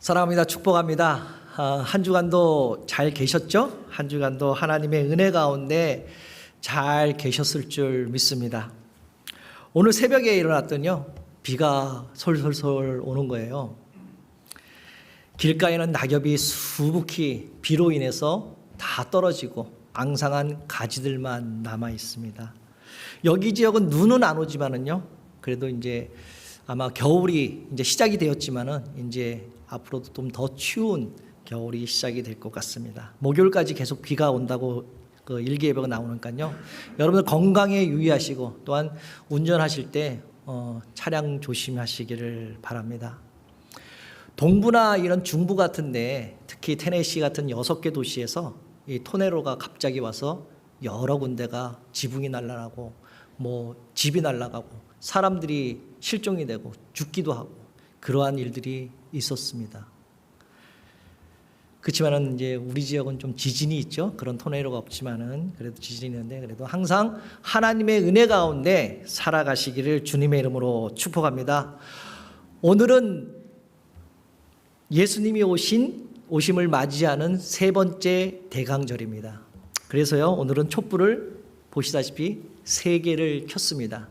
사랑합니다. 축복합니다. 한 주간도 잘 계셨죠? 한 주간도 하나님의 은혜 가운데 잘 계셨을 줄 믿습니다. 오늘 새벽에 일어났더니요, 비가 솔솔솔 오는 거예요. 길가에는 낙엽이 수북히 비로 인해서 다 떨어지고 앙상한 가지들만 남아 있습니다. 여기 지역은 눈은 안 오지만은요, 그래도 이제 아마 겨울이 이제 시작이 되었지만은 이제 앞으로도 좀 더 추운 겨울이 시작이 될 것 같습니다. 목요일까지 계속 비가 온다고 그 일기예보가 나오니까요. 여러분들 건강에 유의하시고 또한 운전하실 때 차량 조심하시기를 바랍니다. 동부나 이런 중부 같은데 특히 테네시 같은 6개 도시에서 이 토네로가 갑자기 와서 여러 군데가 지붕이 날아가고 뭐 집이 날아가고 사람들이 실종이 되고 죽기도 하고 그러한 일들이 있었습니다. 그렇지만은 이제 우리 지역은 좀 지진이 있죠. 그런 토네이도가 없지만은 그래도 지진이 있는데 그래도 항상 하나님의 은혜 가운데 살아가시기를 주님의 이름으로 축복합니다. 오늘은 예수님이 오심을 맞이하는 세 번째 대강절입니다. 그래서요, 오늘은 촛불을 보시다시피 3개를 켰습니다.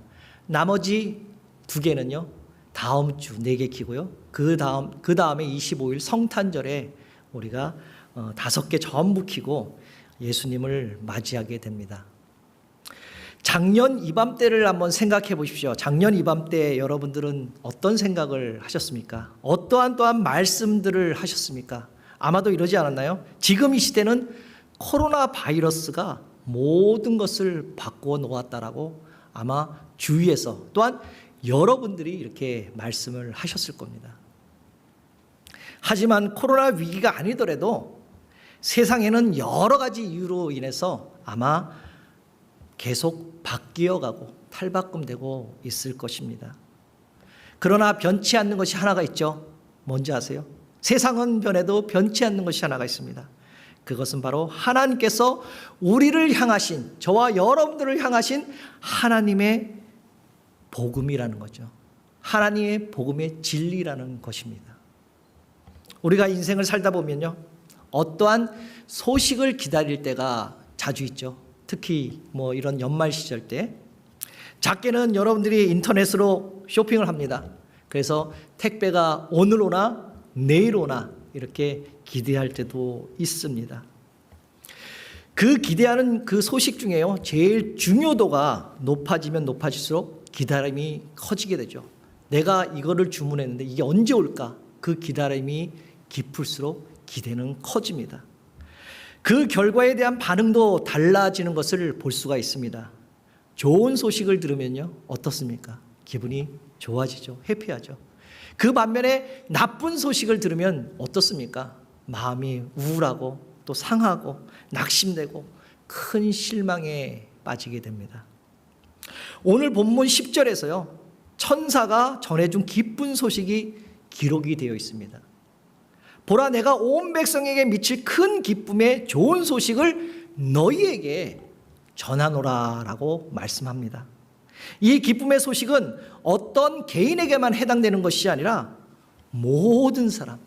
나머지 2개는요, 다음 주 4개 켜고요. 그 다음에 25일 성탄절에 우리가 5개 전부 켜고 예수님을 맞이하게 됩니다. 작년 이맘때를 한번 생각해 보십시오. 작년 이맘때 여러분들은 어떤 생각을 하셨습니까? 어떠한 또한 말씀들을 하셨습니까? 아마도 이러지 않았나요? 지금 이 시대는 코로나 바이러스가 모든 것을 바꾸어 놓았다라고 아마 주위에서 또한 여러분들이 이렇게 말씀을 하셨을 겁니다. 하지만 코로나 위기가 아니더라도 세상에는 여러 가지 이유로 인해서 아마 계속 바뀌어가고 탈바꿈되고 있을 것입니다. 그러나 변치 않는 것이 하나가 있죠. 뭔지 아세요? 세상은 변해도 변치 않는 것이 하나가 있습니다. 그것은 바로 하나님께서 우리를 향하신, 저와 여러분들을 향하신 하나님의 복음이라는 거죠. 하나님의 복음의 진리라는 것입니다. 우리가 인생을 살다 보면요, 어떠한 소식을 기다릴 때가 자주 있죠. 특히 뭐 이런 연말 시절 때 작게는 여러분들이 인터넷으로 쇼핑을 합니다. 그래서 택배가 오늘 오나 내일 오나 이렇게 기대할 때도 있습니다. 그 기대하는 그 소식 중에요, 제일 중요도가 높아지면 높아질수록 기다림이 커지게 되죠. 내가 이거를 주문했는데 이게 언제 올까? 그 기다림이 깊을수록 기대는 커집니다. 그 결과에 대한 반응도 달라지는 것을 볼 수가 있습니다. 좋은 소식을 들으면요, 어떻습니까? 기분이 좋아지죠. 해피하죠. 그 반면에 나쁜 소식을 들으면 어떻습니까? 마음이 우울하고 또 상하고 낙심되고 큰 실망에 빠지게 됩니다. 오늘 본문 10절에서요, 천사가 전해준 기쁜 소식이 기록이 되어 있습니다. 보라, 내가 온 백성에게 미칠 큰 기쁨의 좋은 소식을 너희에게 전하노라 라고 말씀합니다. 이 기쁨의 소식은 어떤 개인에게만 해당되는 것이 아니라 모든 사람,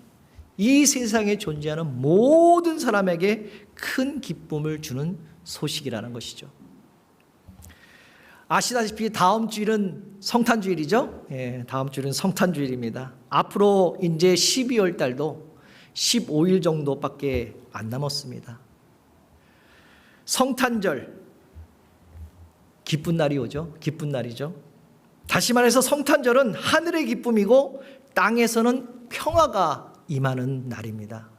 이 세상에 존재하는 모든 사람에게 큰 기쁨을 주는 소식이라는 것이죠. 아시다시피 다음 주일은 성탄주일이죠. 다음 주일은 성탄주일입니다. 앞으로 이제 12월 달도 15일 정도밖에 안 남았습니다. 성탄절, 기쁜 날이 오죠. 기쁜 날이죠. 다시 말해서 성탄절은 하늘의 기쁨이고 땅에서는 평화가 임하는 날입니다.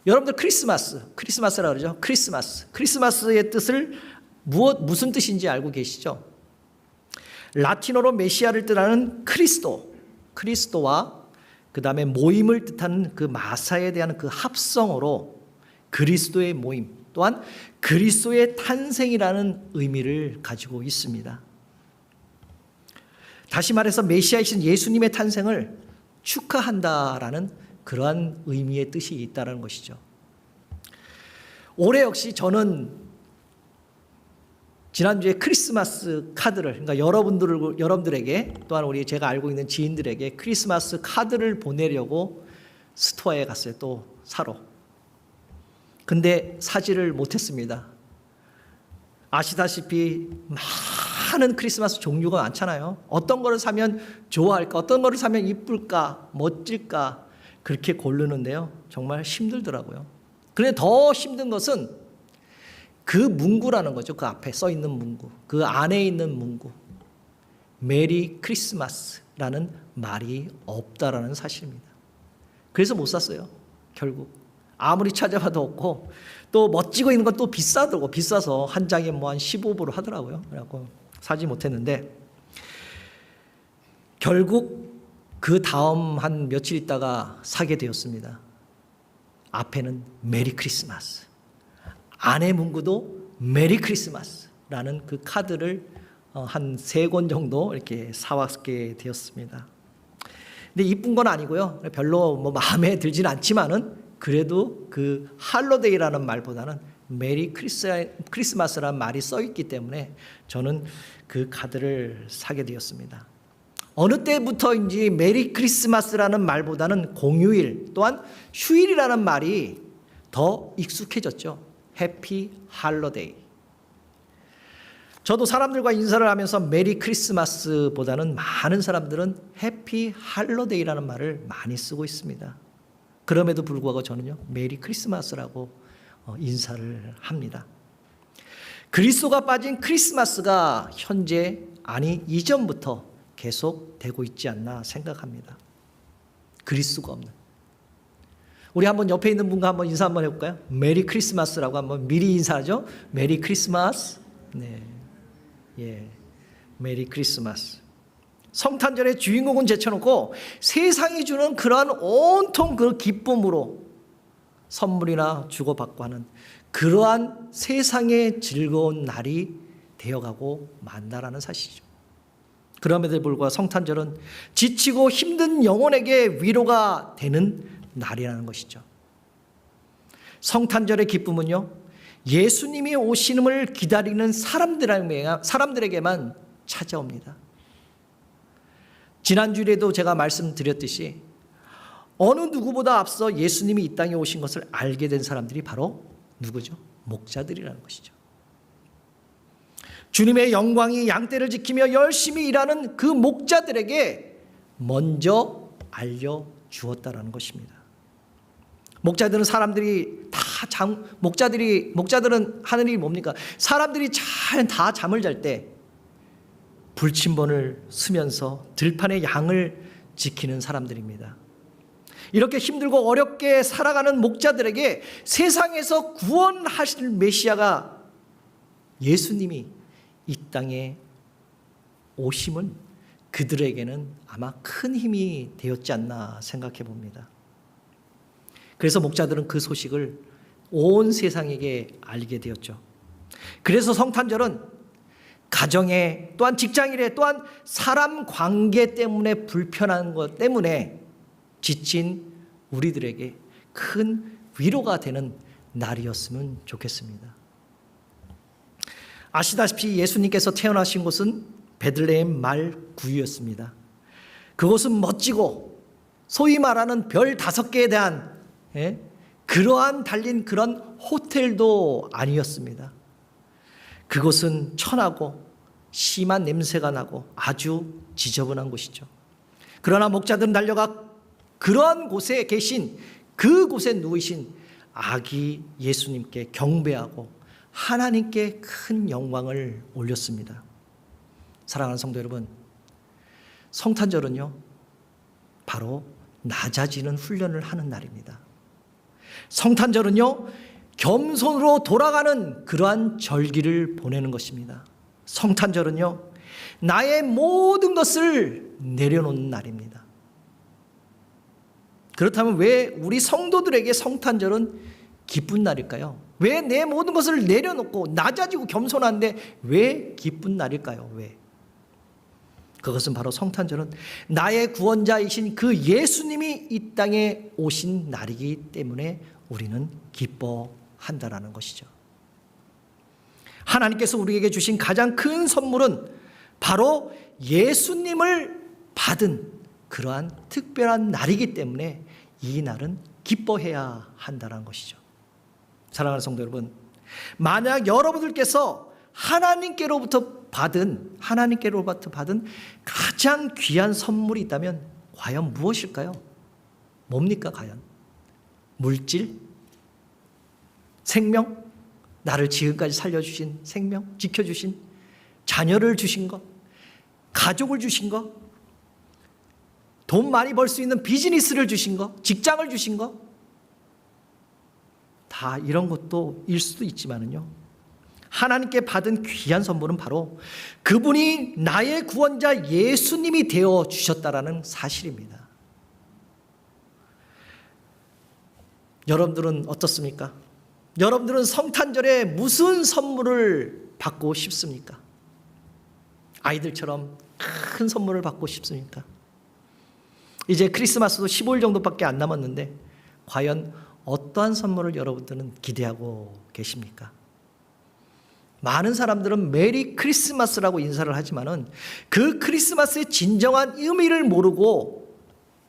여러분들 크리스마스라고 그러죠. 크리스마스의 뜻을 무슨 뜻인지 알고 계시죠? 라틴어로 메시아를 뜻하는 그리스도와 그 다음에 모임을 뜻하는 그 마사에 대한 그 합성어로 그리스도의 모임, 또한 그리스도의 탄생이라는 의미를 가지고 있습니다. 다시 말해서 메시아이신 예수님의 탄생을 축하한다라는 그러한 의미의 뜻이 있다는 것이죠. 올해 역시 저는 지난주에 크리스마스 카드를, 그러니까 여러분들에게 또한 제가 알고 있는 지인들에게 크리스마스 카드를 보내려고 스토어에 갔어요. 또 사러. 근데 사지를 못했습니다. 아시다시피 많은 크리스마스 종류가 많잖아요. 어떤 거를 사면 좋아할까? 어떤 거를 사면 이쁠까? 멋질까? 그렇게 고르는데요. 정말 힘들더라고요. 그런데 더 힘든 것은 그 문구라는 거죠. 그 앞에 써 있는 문구. 그 안에 있는 문구. 메리 크리스마스라는 말이 없다라는 사실입니다. 그래서 못 샀어요. 결국. 아무리 찾아봐도 없고 또 멋지고 있는 건 또 비싸더라고. 비싸서 한 장에 뭐 한 15불 하더라고요. 그래갖고 사지 못했는데 결국 그 다음 한 며칠 있다가 사게 되었습니다. 앞에는 메리 크리스마스, 안의 문구도 메리 크리스마스라는 그 카드를 한 3권 정도 이렇게 사왔게 되었습니다. 근데 이쁜 건 아니고요. 별로 뭐 마음에 들지는 않지만은 그래도 그 할로데이라는 말보다는 메리 크리스마스라는 말이 써 있기 때문에 저는 그 카드를 사게 되었습니다. 어느 때부터인지 메리 크리스마스라는 말보다는 공휴일 또한 휴일이라는 말이 더 익숙해졌죠. 해피 할로데이. 저도 사람들과 인사를 하면서 메리 크리스마스보다는 많은 사람들은 해피 할로데이라는 말을 많이 쓰고 있습니다. 그럼에도 불구하고 저는요, 메리 크리스마스라고 인사를 합니다. 그리스도가 빠진 크리스마스가 현재, 아니 이전부터 계속 되고 있지 않나 생각합니다. 그리스도가 없는. 우리 한번 옆에 있는 분과 한번 인사 한번 해볼까요? 메리 크리스마스라고 한번 미리 인사하죠. 메리 크리스마스. 네, 예, 메리 크리스마스. 성탄절의 주인공은 제쳐놓고 세상이 주는 그러한 온통 그 기쁨으로 선물이나 주고받고 하는 그러한 세상의 즐거운 날이 되어가고 만다라는 사실이죠. 그럼에도 불구하고 성탄절은 지치고 힘든 영혼에게 위로가 되는 날이라는 것이죠. 성탄절의 기쁨은요, 예수님이 오심을 기다리는 사람들에게만 찾아옵니다. 지난주에도 제가 말씀드렸듯이 어느 누구보다 앞서 예수님이 이 땅에 오신 것을 알게 된 사람들이 바로 누구죠? 목자들이라는 것이죠. 주님의 영광이 양떼를 지키며 열심히 일하는 그 목자들에게 먼저 알려주었다라는 것입니다. 목자들은 목자들은 하는 일이 뭡니까? 사람들이 다 잠을 잘 때 불침번을 쓰면서 들판의 양을 지키는 사람들입니다. 이렇게 힘들고 어렵게 살아가는 목자들에게 세상에서 구원하실 메시아가 예수님이 이 땅에 오심은 그들에게는 아마 큰 힘이 되었지 않나 생각해 봅니다. 그래서 목자들은 그 소식을 온 세상에게 알게 되었죠. 그래서 성탄절은 가정에 또한 직장일에 또한 사람 관계 때문에 불편한 것 때문에 지친 우리들에게 큰 위로가 되는 날이었으면 좋겠습니다. 아시다시피 예수님께서 태어나신 곳은 베들레헴 말구유였습니다. 그곳은 멋지고 소위 말하는 별 5개에 대한 그러한 달린 그런 호텔도 아니었습니다. 그곳은 천하고 심한 냄새가 나고 아주 지저분한 곳이죠. 그러나 목자들은 달려가 그러한 곳에 계신, 그곳에 누우신 아기 예수님께 경배하고 하나님께 큰 영광을 올렸습니다. 사랑하는 성도 여러분, 성탄절은요, 바로 낮아지는 훈련을 하는 날입니다. 성탄절은요, 겸손으로 돌아가는 그러한 절기를 보내는 것입니다. 성탄절은요, 나의 모든 것을 내려놓는 날입니다. 그렇다면 왜 우리 성도들에게 성탄절은 기쁜 날일까요? 왜 내 모든 것을 내려놓고 낮아지고 겸손한데 왜 기쁜 날일까요? 왜? 그것은 바로 성탄절은 나의 구원자이신 그 예수님이 이 땅에 오신 날이기 때문에 우리는 기뻐한다라는 것이죠. 하나님께서 우리에게 주신 가장 큰 선물은 바로 예수님을 받은 그러한 특별한 날이기 때문에 이 날은 기뻐해야 한다는 것이죠. 사랑하는 성도 여러분, 만약 여러분들께서 하나님께로부터 받은 가장 귀한 선물이 있다면 과연 무엇일까요? 뭡니까 과연? 물질? 생명? 나를 지금까지 살려주신 생명? 지켜주신? 자녀를 주신 것? 가족을 주신 것? 돈 많이 벌 수 있는 비즈니스를 주신 것? 직장을 주신 것? 다 이런 것도 일 수도 있지만은요, 하나님께 받은 귀한 선물은 바로 그분이 나의 구원자 예수님이 되어 주셨다라는 사실입니다. 여러분들은 어떻습니까? 여러분들은 성탄절에 무슨 선물을 받고 싶습니까? 아이들처럼 큰 선물을 받고 싶습니까? 이제 크리스마스도 15일 정도밖에 안 남았는데 과연 어떠한 선물을 여러분들은 기대하고 계십니까? 많은 사람들은 메리 크리스마스라고 인사를 하지만은 그 크리스마스의 진정한 의미를 모르고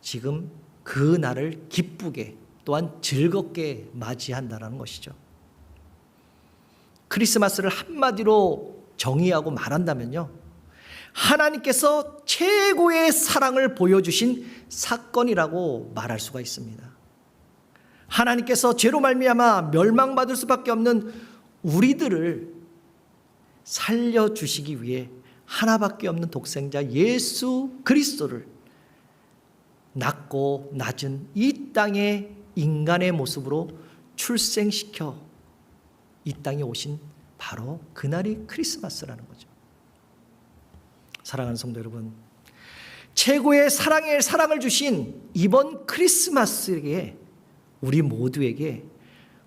지금 그 날을 기쁘게 또한 즐겁게 맞이한다는 것이죠. 크리스마스를 한마디로 정의하고 말한다면요, 하나님께서 최고의 사랑을 보여주신 사건이라고 말할 수가 있습니다. 하나님께서 죄로 말미암아 멸망받을 수밖에 없는 우리들을 살려주시기 위해 하나밖에 없는 독생자 예수 그리스도를 낮고 낮은 이 땅의 인간의 모습으로 출생시켜 이 땅에 오신 바로 그날이 크리스마스라는 거죠. 사랑하는 성도 여러분, 최고의 사랑을 주신 이번 크리스마스에 우리 모두에게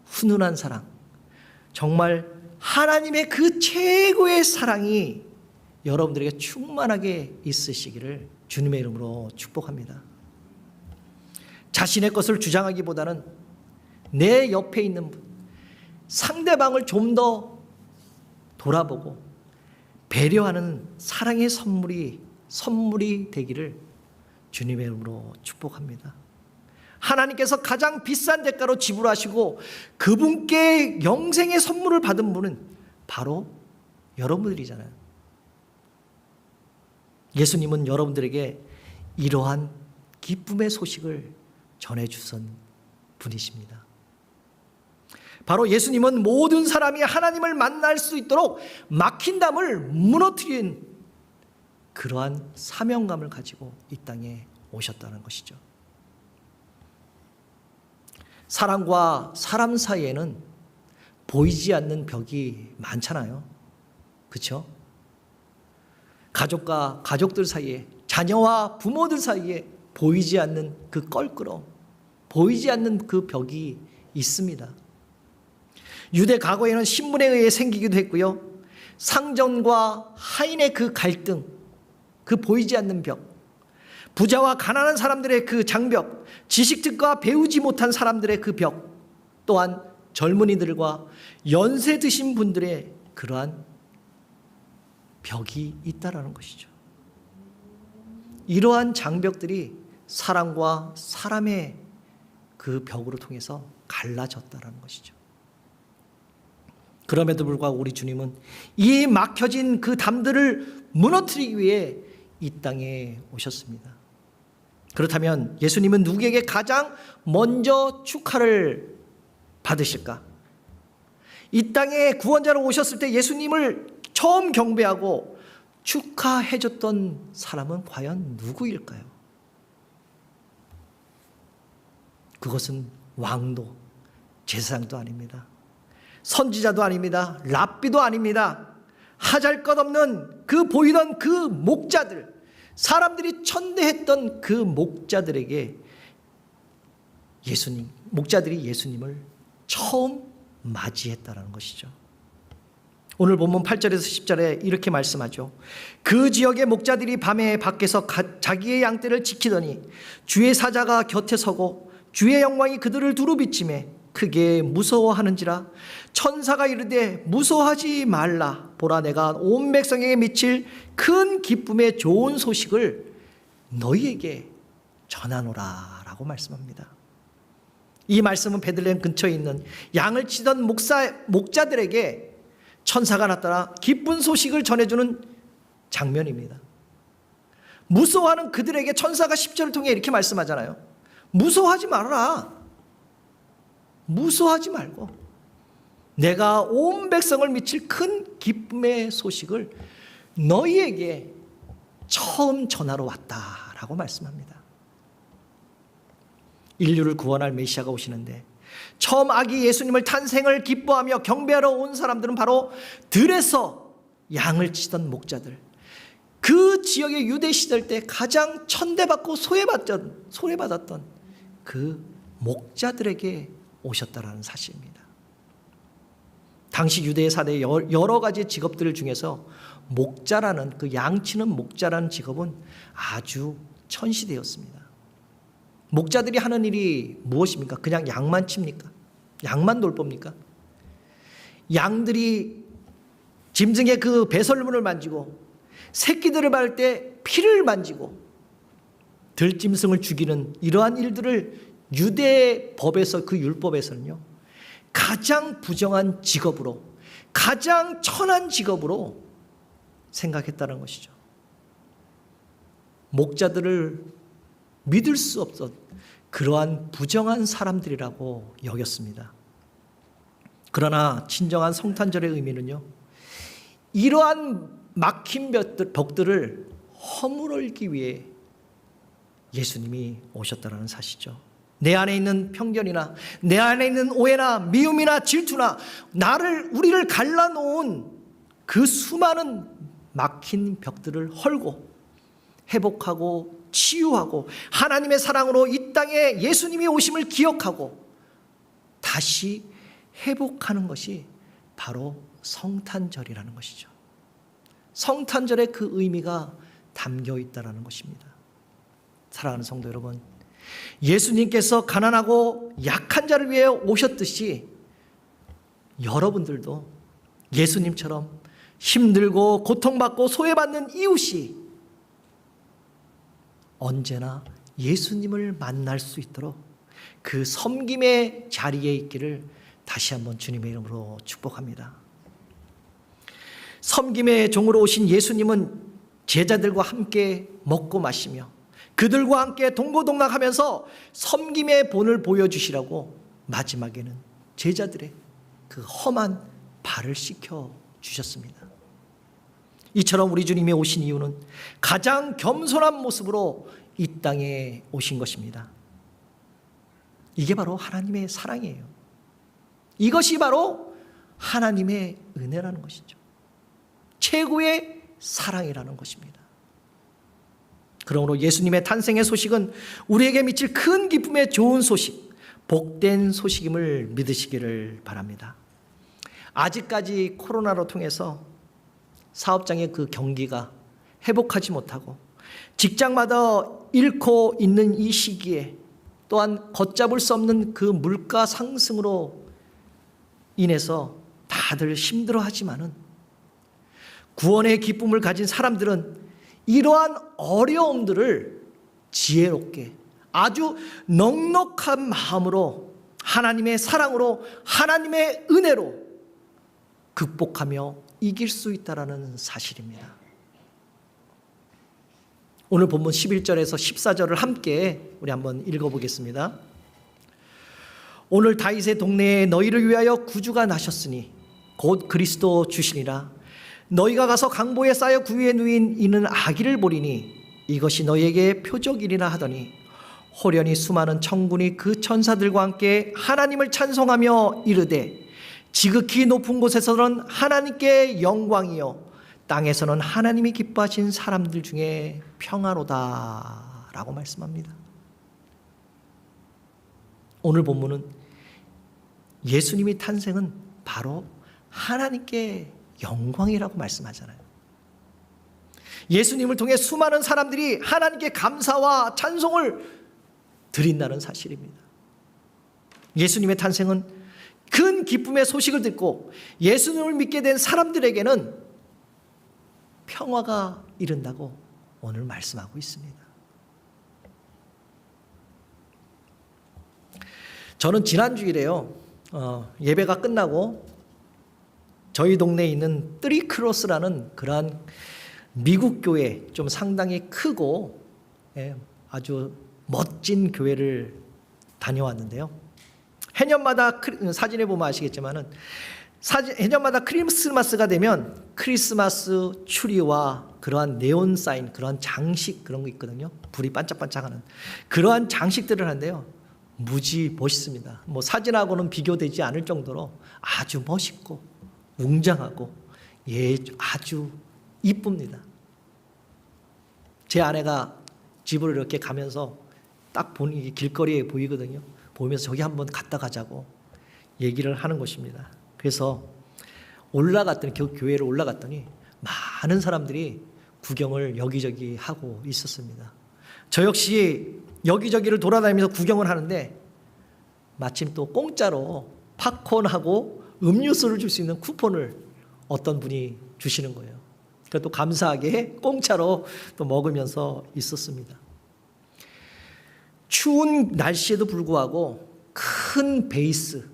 훈훈한 사랑, 정말 하나님의 그 최고의 사랑이 여러분들에게 충만하게 있으시기를 주님의 이름으로 축복합니다. 자신의 것을 주장하기보다는 내 옆에 있는 분, 상대방을 좀 더 돌아보고 배려하는 사랑의 선물이 되기를 주님의 이름으로 축복합니다. 하나님께서 가장 비싼 대가로 지불하시고 그분께 영생의 선물을 받은 분은 바로 여러분들이잖아요. 예수님은 여러분들에게 이러한 기쁨의 소식을 전해주신 분이십니다. 바로 예수님은 모든 사람이 하나님을 만날 수 있도록 막힌 담을 무너뜨린 그러한 사명감을 가지고 이 땅에 오셨다는 것이죠. 사람과 사람 사이에는 보이지 않는 벽이 많잖아요. 그렇죠? 가족과 가족들 사이에, 자녀와 부모들 사이에 보이지 않는 그 껄끄러움, 보이지 않는 그 벽이 있습니다. 유대 과거에는 신분에 의해 생기기도 했고요, 상전과 하인의 그 갈등, 그 보이지 않는 벽, 부자와 가난한 사람들의 그 장벽, 지식득과 배우지 못한 사람들의 그 벽, 또한 젊은이들과 연세 드신 분들의 그러한 벽이 있다라는 것이죠. 이러한 장벽들이 사람과 사람의 그 벽으로 통해서 갈라졌다라는 것이죠. 그럼에도 불구하고 우리 주님은 이 막혀진 그 담들을 무너뜨리기 위해 이 땅에 오셨습니다. 그렇다면 예수님은 누구에게 가장 먼저 축하를 받으실까? 이 땅에 구원자로 오셨을 때 예수님을 처음 경배하고 축하해 줬던 사람은 과연 누구일까요? 그것은 왕도, 제사장도 아닙니다. 선지자도 아닙니다. 랍비도 아닙니다. 하잘것없는 그 보이던 그 목자들, 사람들이 천대했던 그 목자들에게 목자들이 예수님을 처음 맞이했다는 것이죠. 오늘 본문 8절에서 10절에 이렇게 말씀하죠. 그 지역의 목자들이 밤에 밖에서 자기의 양떼를 지키더니 주의 사자가 곁에 서고 주의 영광이 그들을 두루 비치매 크게 무서워하는지라. 천사가 이르되 무서워하지 말라. 보라, 내가 온 백성에게 미칠 큰 기쁨의 좋은 소식을 너희에게 전하노라 라고 말씀합니다. 이 말씀은 베들레헴 근처에 있는 양을 치던 목자들에게 천사가 나타나 기쁜 소식을 전해주는 장면입니다. 무서워하는 그들에게 천사가 10절을 통해 이렇게 말씀하잖아요. 무서워하지 말아라. 무서워하지 말고 내가 온 백성을 미칠 큰 기쁨의 소식을 너희에게 처음 전하러 왔다라고 말씀합니다. 인류를 구원할 메시아가 오시는데 처음 아기 예수님을 탄생을 기뻐하며 경배하러 온 사람들은 바로 들에서 양을 치던 목자들, 그 지역의 유대 시절 때 가장 천대받고 소외받았던 그 목자들에게 오셨다라는 사실입니다. 당시 유대 사대의 여러 가지 직업들 중에서 목자라는, 그 양치는 목자라는 직업은 아주 천시되었습니다. 목자들이 하는 일이 무엇입니까? 그냥 양만 칩니까? 양만 돌봅니까? 양들이 짐승의 그 배설물을 만지고 새끼들을 밟을 때 피를 만지고 들짐승을 죽이는 이러한 일들을 유대 법에서, 그 율법에서는요, 가장 부정한 직업으로, 가장 천한 직업으로 생각했다는 것이죠. 목자들을 믿을 수 없던 그러한 부정한 사람들이라고 여겼습니다. 그러나 진정한 성탄절의 의미는요, 이러한 막힌 벽들을 허물기 위해 예수님이 오셨다는 사실이죠. 내 안에 있는 편견이나 내 안에 있는 오해나 미움이나 질투나 우리를 갈라놓은 그 수많은 막힌 벽들을 헐고 회복하고 치유하고 하나님의 사랑으로 이 땅에 예수님이 오심을 기억하고 다시 회복하는 것이 바로 성탄절이라는 것이죠. 성탄절의 그 의미가 담겨 있다는 것입니다. 사랑하는 성도 여러분, 예수님께서 가난하고 약한 자를 위해 오셨듯이 여러분들도 예수님처럼 힘들고 고통받고 소외받는 이웃이 언제나 예수님을 만날 수 있도록 그 섬김의 자리에 있기를 다시 한번 주님의 이름으로 축복합니다. 섬김의 종으로 오신 예수님은 제자들과 함께 먹고 마시며 그들과 함께 동고동락하면서 섬김의 본을 보여주시라고 마지막에는 제자들의 그 험한 발을 씻겨 주셨습니다. 이처럼 우리 주님이 오신 이유는 가장 겸손한 모습으로 이 땅에 오신 것입니다. 이게 바로 하나님의 사랑이에요. 이것이 바로 하나님의 은혜라는 것이죠. 최고의 사랑이라는 것입니다. 그러므로 예수님의 탄생의 소식은 우리에게 미칠 큰 기쁨의 좋은 소식, 복된 소식임을 믿으시기를 바랍니다. 아직까지 코로나로 통해서 사업장의 그 경기가 회복하지 못하고 직장마다 잃고 있는 이 시기에 또한 걷잡을 수 없는 그 물가 상승으로 인해서 다들 힘들어하지만은 구원의 기쁨을 가진 사람들은 이러한 어려움들을 지혜롭게 아주 넉넉한 마음으로 하나님의 사랑으로 하나님의 은혜로 극복하며 이길 수 있다는 사실입니다. 오늘 본문 11절에서 14절을 함께 우리 한번 읽어보겠습니다. 오늘 다윗의 동네에 너희를 위하여 구주가 나셨으니 곧 그리스도 주시니라. 너희가 가서 강보에 쌓여 구유에 누인 이는 아기를 보리니 이것이 너희에게 표적이리라 하더니 호련히 수많은 천군이 그 천사들과 함께 하나님을 찬송하며 이르되 지극히 높은 곳에서는 하나님께 영광이요 땅에서는 하나님이 기뻐하신 사람들 중에 평화로다 라고 말씀합니다. 오늘 본문은 예수님이 탄생은 바로 하나님께 영광이라고 말씀하잖아요. 예수님을 통해 수많은 사람들이 하나님께 감사와 찬송을 드린다는 사실입니다. 예수님의 탄생은 큰 기쁨의 소식을 듣고 예수님을 믿게 된 사람들에게는 평화가 이른다고 오늘 말씀하고 있습니다. 저는 지난 주일에요, 예배가 끝나고 저희 동네에 있는 뜨리크로스라는 그러한 미국 교회, 좀 상당히 크고 아주 멋진 교회를 다녀왔는데요. 해년마다 사진에 보면 아시겠지만은 해년마다 크리스마스가 되면 크리스마스 추리와 그러한 네온 사인, 그러한 장식 그런 거 있거든요. 불이 반짝반짝하는 그러한 장식들을 하는데요. 무지 멋있습니다. 뭐 사진하고는 비교되지 않을 정도로 아주 멋있고 웅장하고 아주 이쁩니다. 제 아내가 집으로 이렇게 가면서 딱 보니 길거리에 보이거든요. 보면서 저기 한번 갔다 가자고 얘기를 하는 것입니다. 그래서 올라갔더니 교회를 올라갔더니 많은 사람들이 구경을 여기저기 하고 있었습니다. 저 역시 여기저기를 돌아다니면서 구경을 하는데 마침 또 공짜로 팝콘하고 음료수를 줄 수 있는 쿠폰을 어떤 분이 주시는 거예요. 그러니까 또 감사하게 공짜로 또 먹으면서 있었습니다. 추운 날씨에도 불구하고 큰 베이스였죠.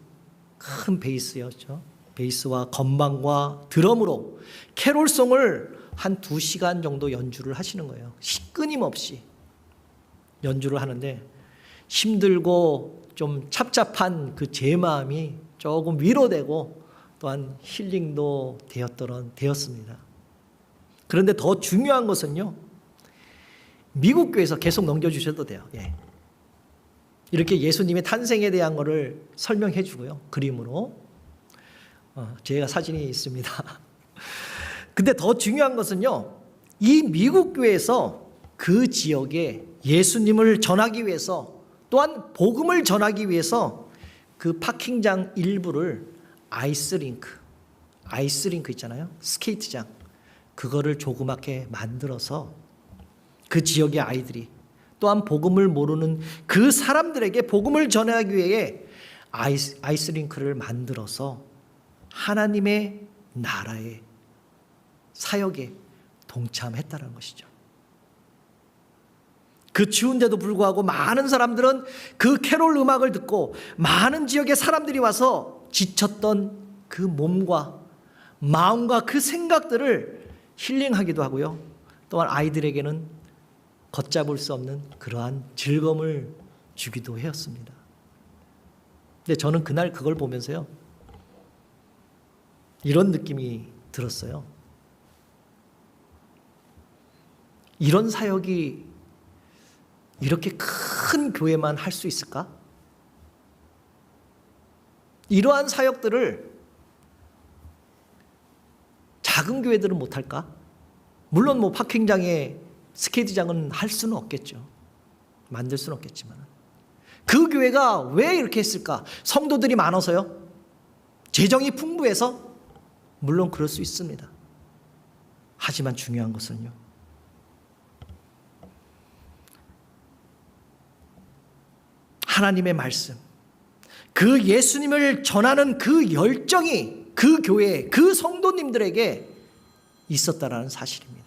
베이스와 건반과 드럼으로 캐롤송을 한 2시간 정도 연주를 하시는 거예요. 끊임없이 연주를 하는데 힘들고 좀 찹찹한 그 제 마음이 조금 위로되고 또한 힐링도 되었습니다. 그런데 더 중요한 것은요, 미국 교회에서 계속 넘겨주셔도 돼요. 이렇게 예수님의 탄생에 대한 것을 설명해 주고요. 그림으로. 제가 사진이 있습니다. 근데 더 중요한 것은요, 이 미국 교회에서 그 지역에 예수님을 전하기 위해서 또한 복음을 전하기 위해서 그 파킹장 일부를 아이스링크 있잖아요. 스케이트장. 그거를 조그맣게 만들어서 그 지역의 아이들이 또한 복음을 모르는 그 사람들에게 복음을 전하기 위해 아이스링크를 만들어서 하나님의 나라의 사역에 동참했다는 것이죠. 그 추운데도 불구하고 많은 사람들은 그 캐롤 음악을 듣고 많은 지역의 사람들이 와서 지쳤던 그 몸과 마음과 그 생각들을 힐링하기도 하고요. 또한 아이들에게는 걷잡을 수 없는 그러한 즐거움을 주기도 했습니다. 근데 저는 그날 그걸 보면서요, 이런 느낌이 들었어요. 이런 사역이 이렇게 큰 교회만 할 수 있을까? 이러한 사역들을 작은 교회들은 못할까? 물론 뭐 파킹장에 스케이트장은 할 수는 없겠죠. 만들 수는 없겠지만 그 교회가 왜 이렇게 했을까? 성도들이 많아서요? 재정이 풍부해서? 물론 그럴 수 있습니다. 하지만 중요한 것은요, 하나님의 말씀, 그 예수님을 전하는 그 열정이 그 교회, 그 성도님들에게 있었다라는 사실입니다.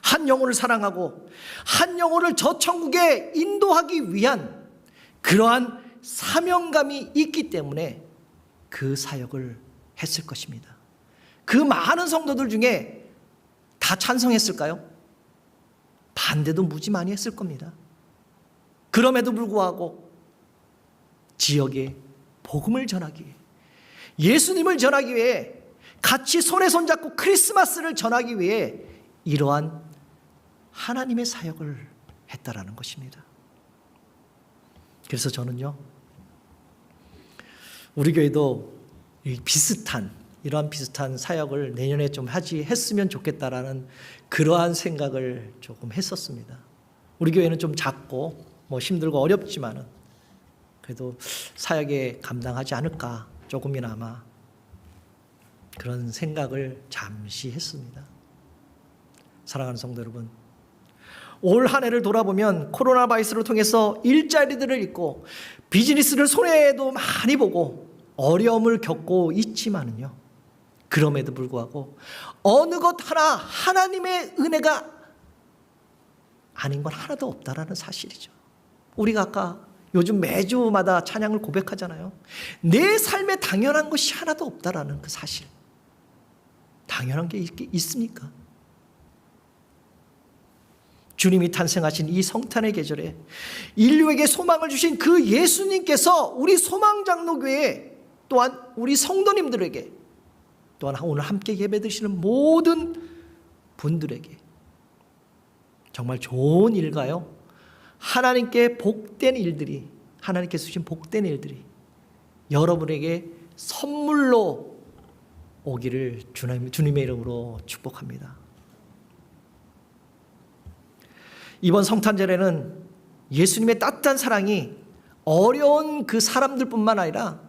한 영혼을 사랑하고 한 영혼을 저 천국에 인도하기 위한 그러한 사명감이 있기 때문에 그 사역을 했을 것입니다. 그 많은 성도들 중에 다 찬성했을까요? 반대도 무지 많이 했을 겁니다. 그럼에도 불구하고 지역에 복음을 전하기 위해, 예수님을 전하기 위해, 같이 손에 손잡고 크리스마스를 전하기 위해 이러한 하나님의 사역을 했다라는 것입니다. 그래서 저는요, 우리 교회도 이러한 비슷한 사역을 내년에 좀 했으면 좋겠다라는 그러한 생각을 조금 했었습니다. 우리 교회는 좀 작고 뭐 힘들고 어렵지만은 그래도 사역에 감당하지 않을까, 조금이나마 그런 생각을 잠시 했습니다. 사랑하는 성도 여러분, 올 한 해를 돌아보면 코로나 바이러스를 통해서 일자리들을 잃고 비즈니스를 손해도 많이 보고 어려움을 겪고 있지만은요, 그럼에도 불구하고 어느 것 하나 하나님의 은혜가 아닌 건 하나도 없다라는 사실이죠. 우리가 아까 요즘 매주마다 찬양을 고백하잖아요. 내 삶에 당연한 것이 하나도 없다라는 그 사실. 당연한 게 있습니까? 주님이 탄생하신 이 성탄의 계절에 인류에게 소망을 주신 그 예수님께서 우리 소망장로교회 또한 우리 성도님들에게 또한 오늘 함께 예배드리시는 모든 분들에게 정말 좋은 일가요? 하나님께 복된 일들이, 하나님께서 주신 복된 일들이 여러분에게 선물로 오기를 주님의 이름으로 축복합니다. 이번 성탄절에는 예수님의 따뜻한 사랑이 어려운 그 사람들뿐만 아니라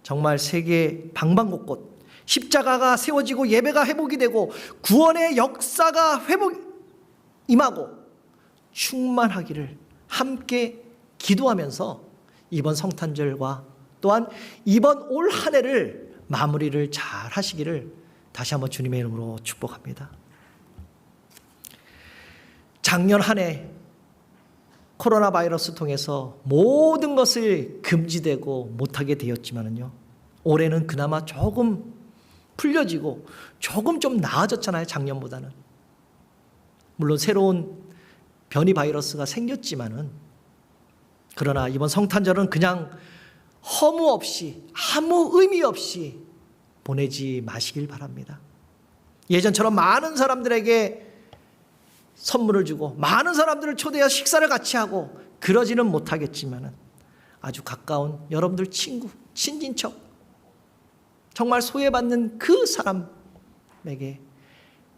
정말 세계 방방곳곳 십자가가 세워지고 예배가 회복이 되고 구원의 역사가 임하고 충만하기를 함께 기도하면서 이번 성탄절과 또한 이번 올 한 해를 마무리를 잘 하시기를 다시 한번 주님의 이름으로 축복합니다. 작년 한 해 코로나 바이러스 통해서 모든 것을 금지되고 못하게 되었지만은요, 올해는 그나마 조금 풀려지고 조금 좀 나아졌잖아요, 작년보다는. 물론 새로운 변이 바이러스가 생겼지만은, 그러나 이번 성탄절은 그냥 허무 없이 아무 의미 없이 보내지 마시길 바랍니다. 예전처럼 많은 사람들에게 선물을 주고 많은 사람들을 초대해서 식사를 같이 하고 그러지는 못하겠지만은 아주 가까운 여러분들 친구, 친진척, 정말 소외받는 그 사람에게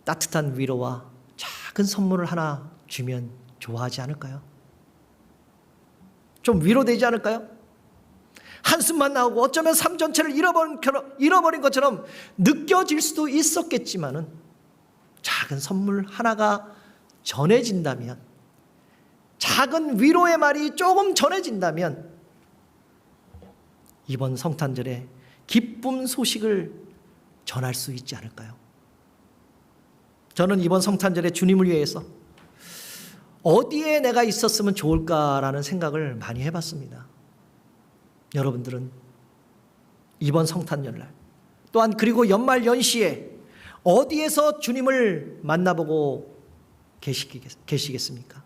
따뜻한 위로와 작은 선물을 하나 주면 좋아하지 않을까요? 좀 위로되지 않을까요? 한숨만 나오고 어쩌면 삶 전체를 잃어버린 것처럼 느껴질 수도 있었겠지만은 작은 선물 하나가 전해진다면, 작은 위로의 말이 조금 전해진다면 이번 성탄절에 기쁨 소식을 전할 수 있지 않을까요? 저는 이번 성탄절에 주님을 위해서 어디에 내가 있었으면 좋을까라는 생각을 많이 해봤습니다. 여러분들은 이번 성탄절날 또한 그리고 연말 연시에 어디에서 주님을 만나보고 계시겠습니까?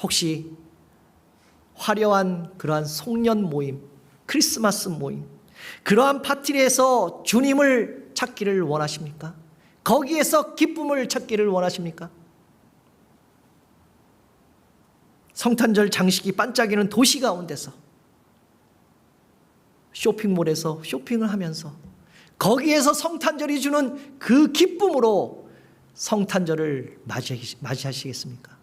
혹시 화려한 그러한 송년 모임, 크리스마스 모임, 그러한 파티에서 주님을 찾기를 원하십니까? 거기에서 기쁨을 찾기를 원하십니까? 성탄절 장식이 반짝이는 도시 가운데서 쇼핑몰에서 쇼핑을 하면서 거기에서 성탄절이 주는 그 기쁨으로 성탄절을 맞이하시겠습니까?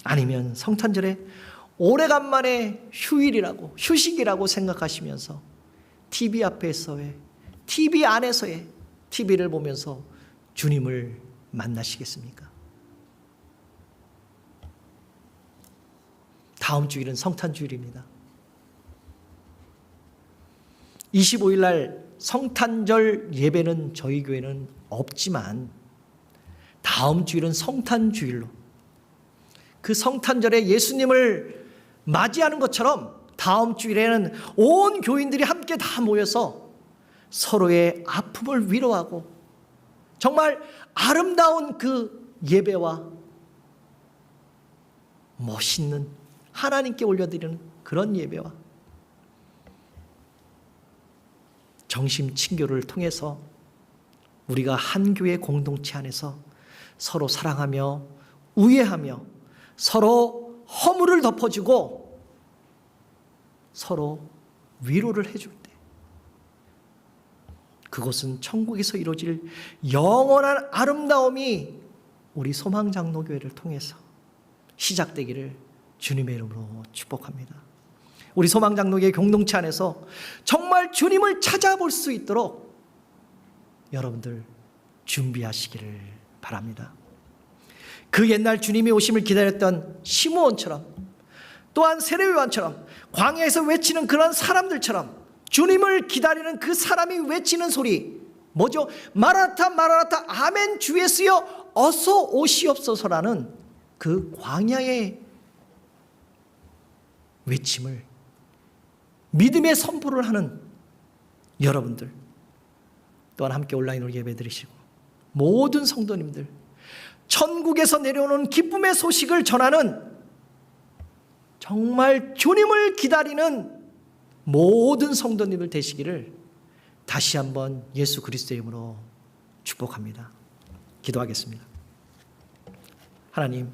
아니면 성탄절에 오래간만에 휴일이라고, 휴식이라고 생각하시면서 TV 앞에서의, TV 안에서의 TV를 보면서 주님을 만나시겠습니까? 다음 주일은 성탄주일입니다. 25일 날 성탄절 예배는 저희 교회는 없지만 다음 주일은 성탄주일로, 그 성탄절에 예수님을 맞이하는 것처럼 다음 주일에는 온 교인들이 함께 다 모여서 서로의 아픔을 위로하고 정말 아름다운 그 예배와 멋있는 하나님께 올려드리는 그런 예배와 정심 친교를 통해서 우리가 한 교회 공동체 안에서 서로 사랑하며 우애하며 서로 허물을 덮어주고 서로 위로를 해줄 때 그것은 천국에서 이루어질 영원한 아름다움이 우리 소망장로교회를 통해서 시작되기를 주님의 이름으로 축복합니다. 우리 소망장로교회 공동체 안에서 정말 주님을 찾아볼 수 있도록 여러분들 준비하시기를 바랍니다. 그 옛날 주님이 오심을 기다렸던 시므온처럼 또한 세례요한처럼 광야에서 외치는 그런 사람들처럼 주님을 기다리는 그 사람이 외치는 소리 뭐죠? 마라나타 마라나타 아멘 주 예수여 어서 오시옵소서라는 그 광야의 외침을 믿음의 선포를 하는 여러분들, 또한 함께 온라인으로 예배드리시고 모든 성도님들, 천국에서 내려오는 기쁨의 소식을 전하는 정말 주님을 기다리는 모든 성도님들 되시기를 다시 한번 예수 그리스도의 이름으로 축복합니다. 기도하겠습니다. 하나님,